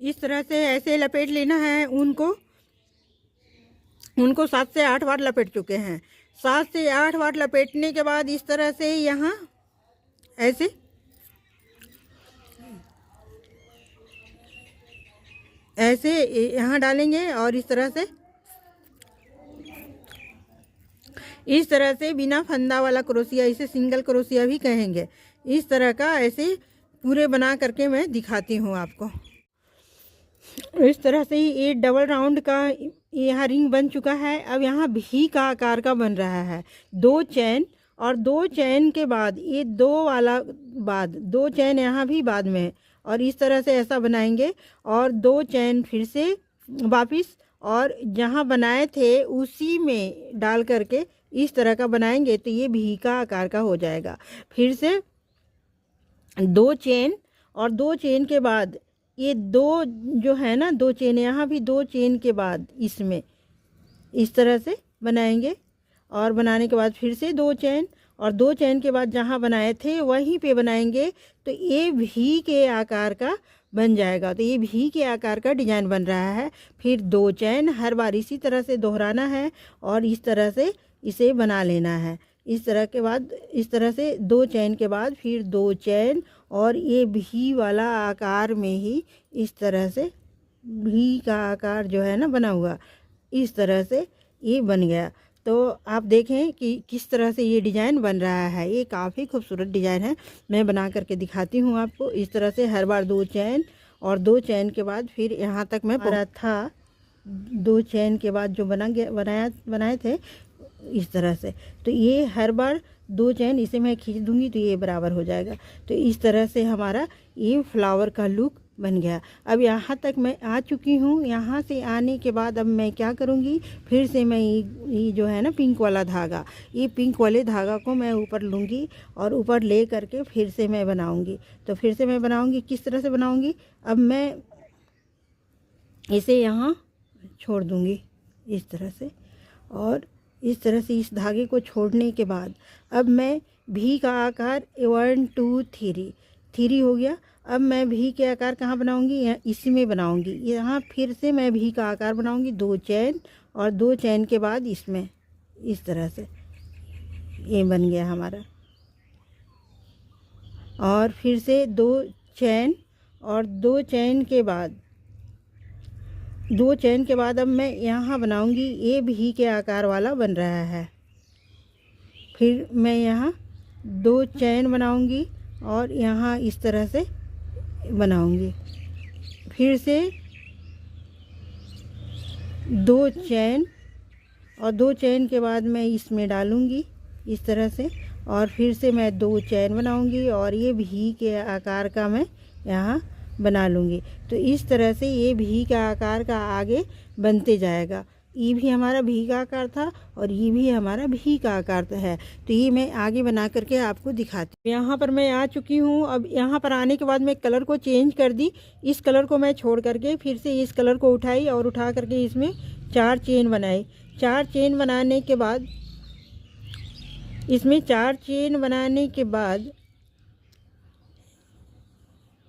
इस तरह से ऐसे लपेट लेना है उनको 7 से 8 बार लपेट चुके हैं। 7 से 8 बार लपेटने के बाद इस तरह से यहाँ ऐसे यहाँ डालेंगे और इस तरह से बिना फंदा वाला क्रोशिया, इसे सिंगल क्रोशिया भी कहेंगे। इस तरह का ऐसे पूरे बना करके मैं दिखाती हूँ आपको। इस तरह से ये डबल राउंड का यहाँ रिंग बन चुका है। अब यहाँ भी का आकार का बन रहा है। 2 चैन और 2 चैन के बाद ये 2 वाला बाद 2 चैन यहाँ भी बाद में है और इस तरह से ऐसा बनाएंगे और 2 चैन फिर से वापिस और जहाँ बनाए थे उसी में डाल करके इस तरह का बनाएंगे तो ये भी का आकार का हो जाएगा। फिर से 2 चेन और 2 चेन के बाद ये 2 जो है ना 2 चेन, यहाँ भी 2 चेन के बाद इसमें इस तरह से बनाएंगे और बनाने के बाद फिर से 2 चेन और 2 चेन के बाद जहाँ बनाए थे वहीं पे बनाएंगे तो ये भी के आकार का बन जाएगा। तो ये भी के आकार का डिजाइन बन रहा है। फिर 2 चेन हर बार इसी तरह से दोहराना है और इस तरह से इसे बना लेना है। इस तरह के बाद इस तरह से 2 चैन के बाद फिर 2 चैन और ये भी वाला आकार में ही इस तरह से भी का आकार जो है ना बना हुआ, इस तरह से ये बन गया। तो आप देखें कि किस तरह से ये डिज़ाइन बन रहा है। ये काफ़ी खूबसूरत डिज़ाइन है। मैं बना करके दिखाती हूँ आपको। इस तरह से हर बार 2 चैन और 2 चैन के बाद फिर यहाँ तक मैं पड़ा था। 2 चैन के बाद जो बनाए थे इस तरह से, तो ये हर बार 2 चैन इसे मैं खींच दूंगी तो ये बराबर हो जाएगा। तो इस तरह से हमारा ये फ्लावर का लुक बन गया। अब यहाँ तक मैं आ चुकी हूँ। यहाँ से आने के बाद अब मैं क्या करूँगी, फिर से मैं ये जो है ना पिंक वाला धागा, ये पिंक वाले धागा को मैं ऊपर लूँगी और ऊपर ले करके फिर से मैं बनाऊँगी। तो फिर से मैं बनाऊँगी, किस तरह से बनाऊँगी, अब मैं इसे यहाँ छोड़ दूँगी इस तरह से और इस तरह से इस धागे को छोड़ने के बाद अब मैं भी का आकार 1 2 3 हो गया। अब मैं भी के आकार कहाँ बनाऊंगी, यहाँ इसी में बनाऊंगी। यहाँ फिर से मैं भी का आकार बनाऊंगी, 2 चैन और 2 चैन के बाद इसमें इस तरह से ये बन गया हमारा। और फिर से 2 चैन और 2 चैन के बाद 2 चैन के बाद अब मैं यहाँ बनाऊंगी, ये भी के आकार वाला बन रहा है। फिर मैं यहाँ 2 चैन बनाऊंगी और यहाँ इस तरह से बनाऊंगी। फिर से 2 चैन और 2 चैन के बाद मैं इसमें डालूंगी इस तरह से और फिर से मैं 2 चैन बनाऊंगी और ये भी के आकार का मैं यहाँ बना लूँगी। तो इस तरह से ये भी का आकार का आगे बनते जाएगा। ये भी हमारा भी का आकार था और ये भी हमारा भी का आकार है। तो ये मैं आगे बना करके आपको दिखाती हूँ। यहाँ पर मैं आ चुकी हूँ। अब यहाँ पर आने के बाद मैं कलर को चेंज कर दी। इस कलर को मैं छोड़ करके फिर से इस कलर को उठाई और उठा करके इसमें 4 चेन बनाई। 4 चेन बनाने के बाद इसमें 4 चेन बनाने के बाद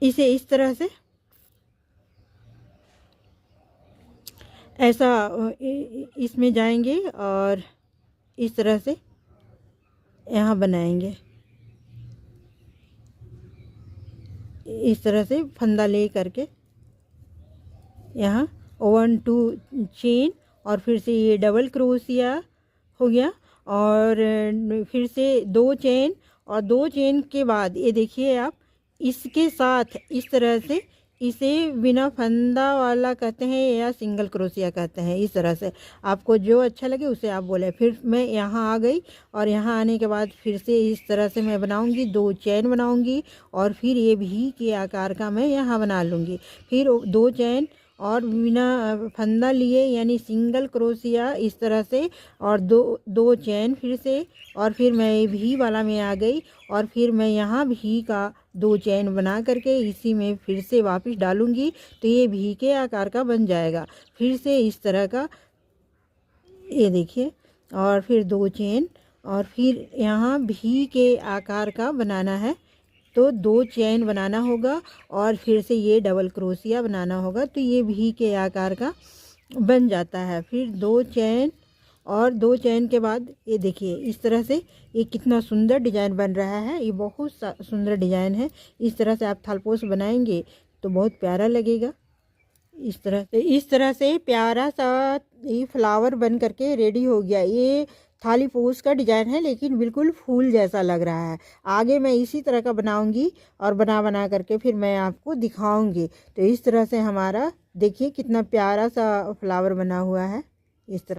इसे इस तरह से ऐसा इसमें जाएंगे और इस तरह से यहाँ बनाएंगे। इस तरह से फंदा ले करके यहाँ 1 2 चेन और फिर से ये डबल क्रोशिया हो गया और फिर से 2 चेन और 2 चेन के बाद ये देखिए आप, इसके साथ इस तरह से इसे बिना फंदा वाला कहते हैं या सिंगल क्रोशिया कहते हैं। इस तरह से आपको जो अच्छा लगे उसे आप बोले। फिर मैं यहाँ आ गई और यहाँ आने के बाद फिर से इस तरह से मैं बनाऊंगी, 2 चैन बनाऊंगी और फिर ये भी के आकार का मैं यहाँ बना लूँगी। फिर 2 चैन और बिना फंदा लिए यानी सिंगल क्रोशिया इस तरह से और 2 चैन फिर से और फिर मैं भी वाला में आ गई और फिर मैं यहाँ भी का 2 चैन बना करके इसी में फिर से वापस डालूंगी तो ये भी के आकार का बन जाएगा। फिर से इस तरह का ये देखिए और फिर 2 चैन और फिर यहाँ भी के आकार का बनाना है तो 2 चेन बनाना होगा और फिर से ये डबल क्रोशिया बनाना होगा, तो ये भी के आकार का बन जाता है। फिर 2 चेन और 2 चेन के बाद ये देखिए इस तरह से ये कितना सुंदर डिजाइन बन रहा है। ये बहुत सुंदर डिजाइन है। इस तरह से आप थालपोश बनाएंगे तो बहुत प्यारा लगेगा। इस तरह से प्यारा सा ये फ्लावर बन करके रेडी हो गया। ये थाली पोस का डिजाइन है लेकिन बिल्कुल फूल जैसा लग रहा है। आगे मैं इसी तरह का बनाऊंगी और बना करके फिर मैं आपको दिखाऊंगी। तो इस तरह से हमारा देखिए कितना प्यारा सा फ्लावर बना हुआ है। इस तरह